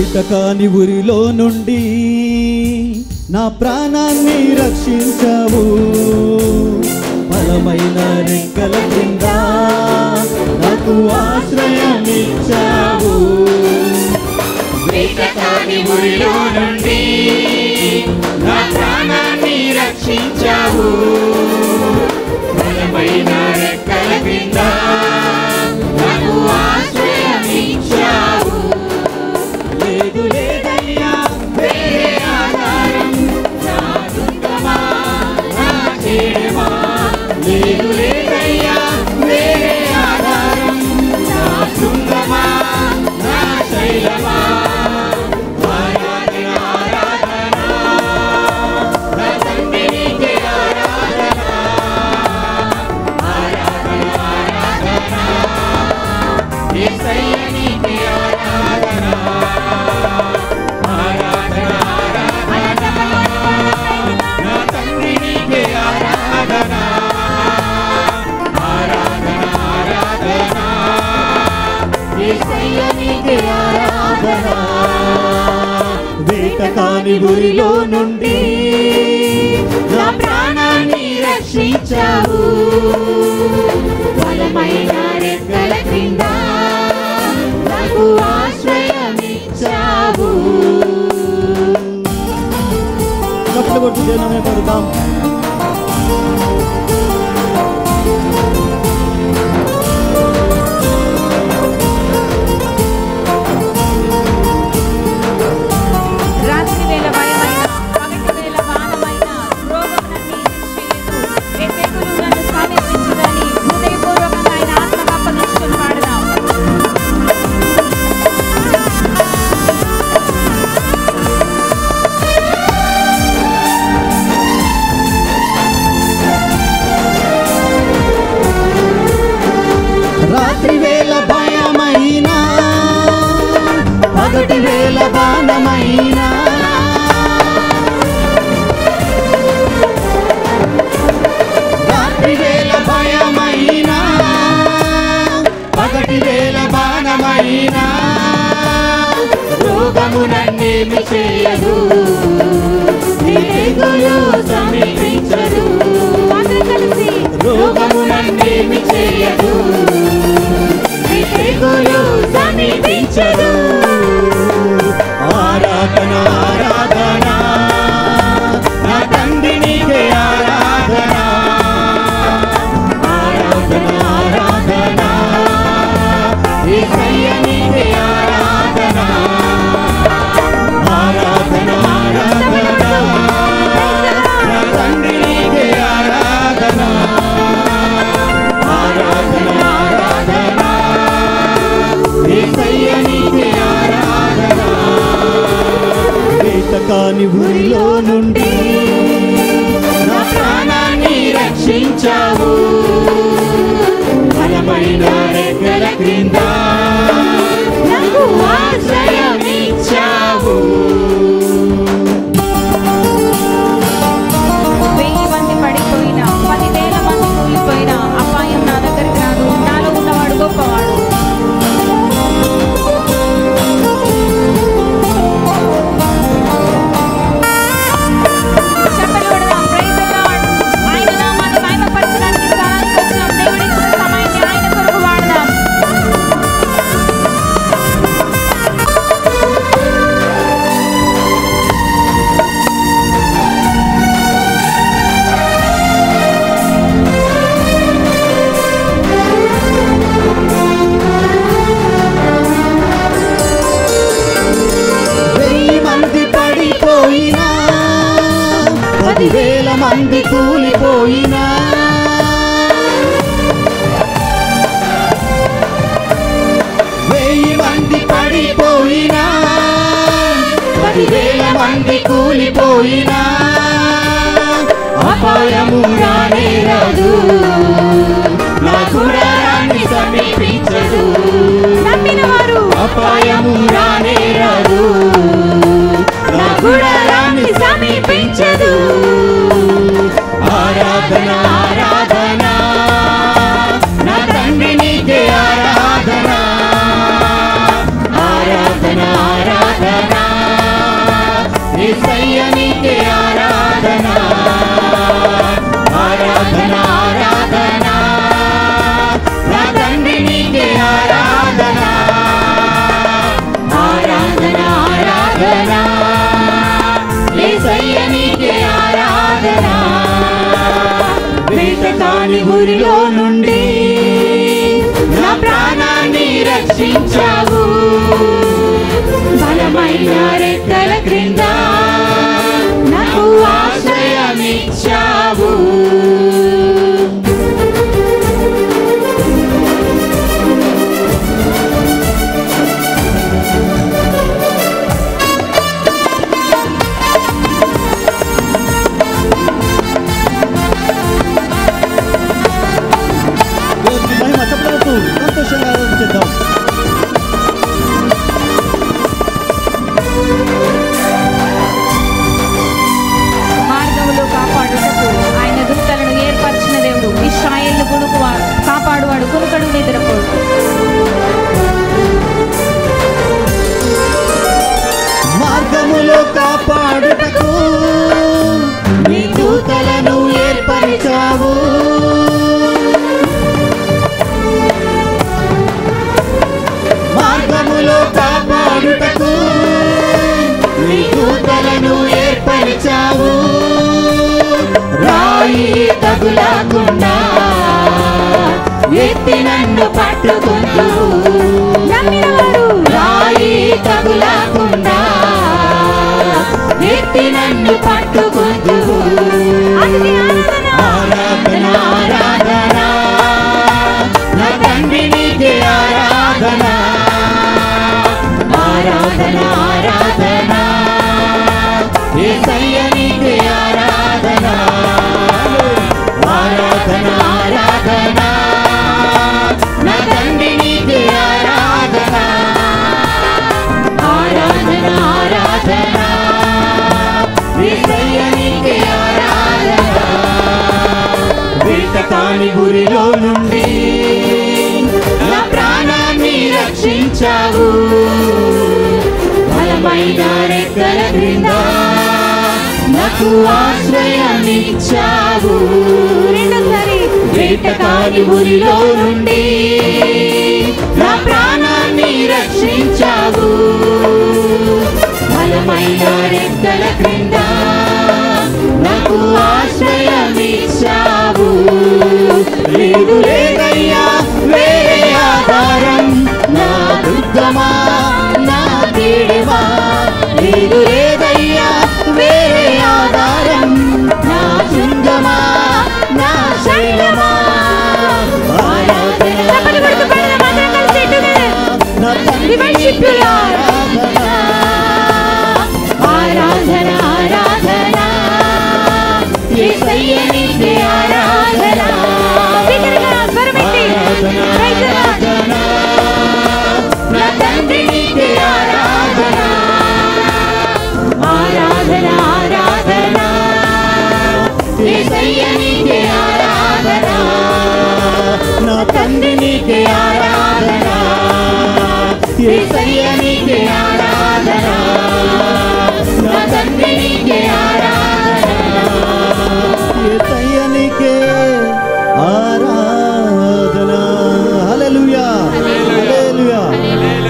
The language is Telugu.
వేటకాని ఊరిలో నుండి నా ప్రాణాన్ని రక్షించావు, బలమైన రెక్కల కింద నాకు ఆశ్రయం ఇచ్చావు. వేటకాని ఊరిలో నుండి నా ప్రాణాన్ని రక్షించావు, బలమైన రెక్కల కింద నాకు ఆశ్రయం ఇచ్చావు. లేదు లేదయ్యా వేరే ఆధారం, నా దుర్గమా నా చేయమా. లేదు లేదయ్యా వేరే ఆధారం, నా దుర్గమా నా శైలమా. ఆరాధన ఆరాధన నా తండ్రి నీకే ఆరాధన. ఆరాధన ఆరాధన యేసయ్య నీకే ఆరాధన. ఆరాధన ఆరాధన నా తండ్రి నీకే ఆరాధన. ఆరాధన ఆరాధన యేసయ్య నీకే ఆరాధన. వేటకాని ఊరిలో నుండి నా ప్రాణాన్ని రక్షించావు, బలమైన రెక్కల క్రింద నాకు ఆశ్రయం ఇచ్చావు. చప్పట్లు కొట్టి దేవుని పడదాం. రాత్రి వేళ భయమైన, పగటి వేళ బాణమైన, రోగమునన్నీ చేయదు, ఏ తెగులు నన్ను సమీపించదని హృదయపూర్వకంగా ఆయన ఆత్మకు అప్పగించుకొని పాడదాం. రాత్రి వేళ భయమైనా, పగటి వేళ బాణమైనా, రాత్రి వేళ భయమైనా, పగటి వేళ బాణమైనా, రోగము నన్నేమి చేయదు, నీ తెగులు సమీపించదు. అందరూ కలిసి రోగము నన్నేమి చేయదు, నీ తెగులు సమీపించదు. ఆరాధన ఆరాధన నా తండ్రి నీకే ఆరాధన. ఆరాధన ఆరాధన యేసయ్య నీకే ఆరాధన. ఆరాధన ఆరాధన నా తండ్రి నీకే ఆరాధన. ఆరాధన ఆరాధన యేసయ్య నీకే ఆరాధన. వేటకాని ఊరిలో నుండి నా ప్రాణాన్ని రక్షించావు, బలమైన రెక్కల క్రింద నాకు ఆశ్రయం ఇచ్చావు. 1000 మంది పడిపోయినా, 10,000 మంది కూలిపోయినా అపాయం నా దగ్గరికి రాదు. నాలో ఉన్నవాడు గొప్పవాడు. చెప్పలు కొడదాం. Praise the lord. ఆయన నామాన్ని మహిమపరచడానికి స్థలానికి వచ్చినాం. దేవుడిచ్చిన సమయాన్ని ఆయన కొరకు వాడదాం. మంది పడిపోయినా, 10,000 మంది కూలిపోయినా, మంది పడిపోయినా, 10,000 మంది కూలిపోయినా, అపాయము రానే రాదు, నా గుడారాన్ని సమీపించదు. నమ్మిన వారు అపాయము రానే రాదు, నా గుడారాన్ని సమీపించదు. ఆరాధన ఆరాధన నా తండ్రి నీకే ఆరాధన. ఆరాధన ఆరాధన యేసయ్య నీకే ఆరాధన ఆరాధన ఆరాధన నా తండ్రి నీకే ఆరాధన ఆరాధన ఆరాధన యేసయ్య నీకే ఆరాధన వేటకాని ఊరిలో నుండి నా ప్రాణాన్ని రక్షించావు బలమైన రెక్కల క్రింద నాకు ఆశ్రయమిచ్చావు సంతోషంగా ఆలోచించేద్దాం. మార్గములో కాపాడుటకు ఆయన దూతలను ఏర్పరిచిన దేవుడు ఇశ్రాయేలు కొడుకు కాపాడువాడు కొనుకడు నిద్రపోడు మార్గములో కాపాడుటకు నీ దూతలను ఏర్పరిచావు మార్గములో కాపాడుటకు నీ దూతలను ఏర్పరిచావు రాయి తగులకుండా ఎత్తి నన్ను పట్టుకుంటూ రాయి తగులకుండా ఎత్తి నన్ను పట్టుకుంటూ ఆరాధన ఆరాధన నా తండ్రి నీకే ఆరాధన ఆరాధన ఆరాధన యేసయ్య నీకే ఆరాధన ఆరాధన ఆరాధన నా తండ్రి నీకే ఆరాధన ఆరాధన ఆరాధన యేసయ్య నీకే ఆరాధన వేటకాని ఊరిలో నుండి నా ప్రాణాన్ని రక్షించావు బలమైన రెక్కల క్రింద నాకు ఆశ్రయమిచ్చావు వేటకాని ఊరిలో నుండి నా ప్రాణాన్ని రక్షించావు బలమైన రెక్కల క్రింద నాకు ఆశ్రయమిచ్చావు లేదు లేదయ్యా వేరే ఆధారం నా దుర్గమా నా కీడమా లేదు లేదయ్యా వేరే ఆధారం నా శృంగమా నా శైలమా ఆరాధన We worship you, Lord.